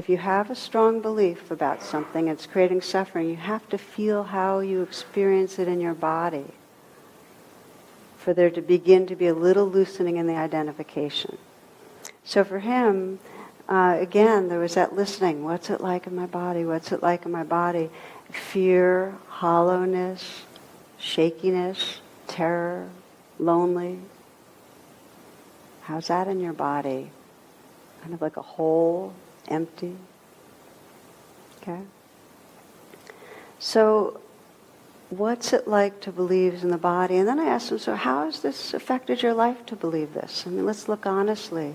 If you have a strong belief about something, it's creating suffering, you have to feel how you experience it in your body for there to begin to be a little loosening in the identification. So for him, again, there was that listening. What's it like in my body? What's it like in my body? Fear, hollowness, shakiness, terror, lonely. How's that in your body? Kind of like a hole, empty. Okay? So, what's it like to believe in the body? And then I asked him, so how has this affected your life to believe this? I mean, let's look honestly.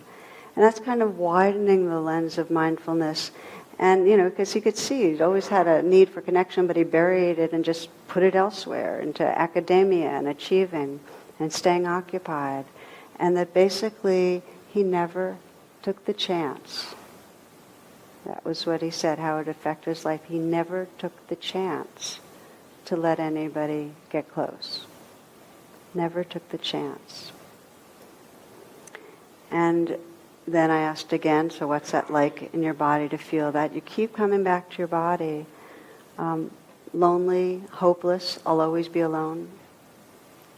And that's kind of widening the lens of mindfulness. And, because he could see he'd always had a need for connection, but he buried it and just put it elsewhere, into academia and achieving and staying occupied. And that basically he never took the chance. That was what he said, how it affected his life. He never took the chance to let anybody get close. Never took the chance. And then I asked again, so what's that like in your body to feel that? You keep coming back to your body. Lonely, hopeless, I'll always be alone,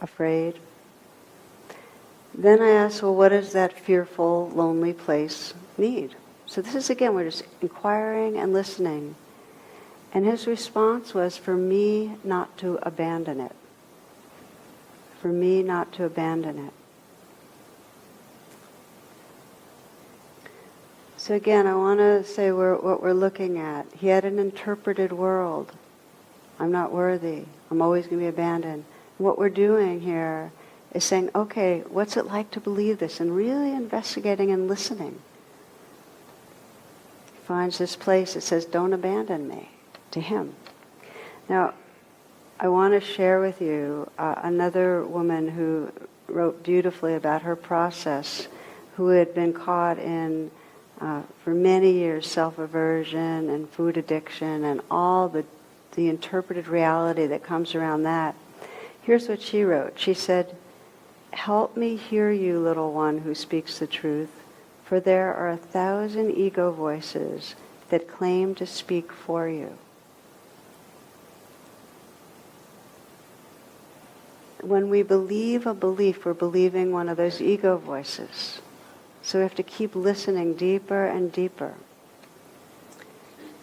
afraid. Then I asked, well, what does that fearful, lonely place need? So this is, again, we're just inquiring and listening. And his response was, for me not to abandon it. For me not to abandon it. So again, I want to say what we're looking at. He had an interpreted world. I'm not worthy. I'm always going to be abandoned. And what we're doing here is saying, okay, what's it like to believe this? And really investigating and listening. He finds this place that says, don't abandon me, to him. Now, I want to share with you another woman who wrote beautifully about her process, who had been caught in for many years, self-aversion and food addiction and all the interpreted reality that comes around that. Here's what she wrote. She said, help me hear you, little one who speaks the truth, for there are 1,000 ego voices that claim to speak for you. When we believe a belief, we're believing one of those ego voices. So we have to keep listening deeper and deeper.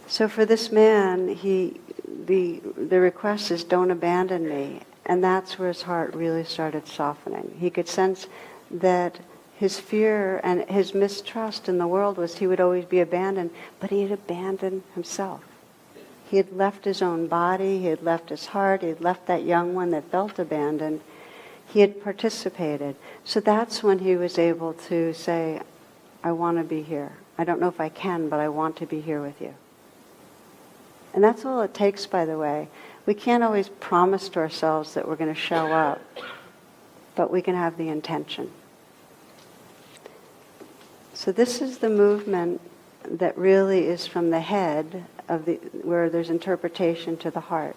So for this man, the request is, don't abandon me. And that's where his heart really started softening. He could sense that his fear and his mistrust in the world was he would always be abandoned, but he had abandoned himself. He had left his own body, he had left his heart, he had left that young one that felt abandoned. He had participated. So that's when he was able to say, I want to be here. I don't know if I can, but I want to be here with you. And that's all it takes, by the way. We can't always promise to ourselves that we're going to show up, but we can have the intention. So this is the movement that really is from the head, where there's interpretation, to the heart.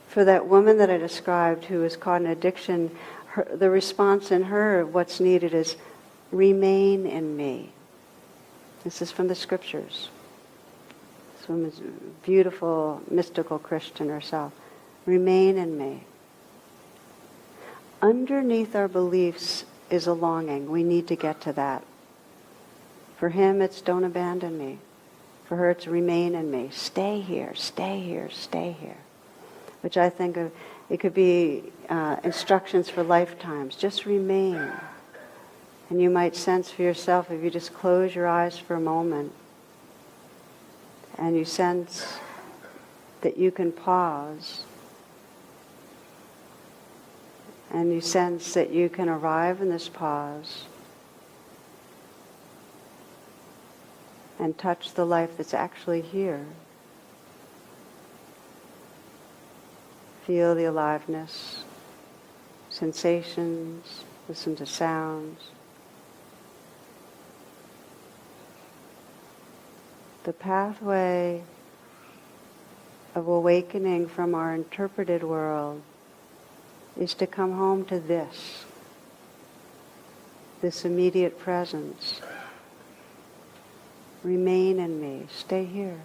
For that woman that I described who was caught in addiction, the response in her, what's needed is, remain in me. This is from the scriptures. This woman's a beautiful, mystical Christian herself. Remain in me. Underneath our beliefs is a longing. We need to get to that. For him, it's don't abandon me. For her, it's remain in me. Stay here, stay here, stay here. Which I think of, it could be instructions for lifetimes. Just remain. And you might sense for yourself, if you just close your eyes for a moment, and you sense that you can pause, and you sense that you can arrive in this pause and touch the life that's actually here. Feel the aliveness, sensations, listen to sounds. The pathway of awakening from our interpreted world is to come home to this immediate presence. remain in me, stay here.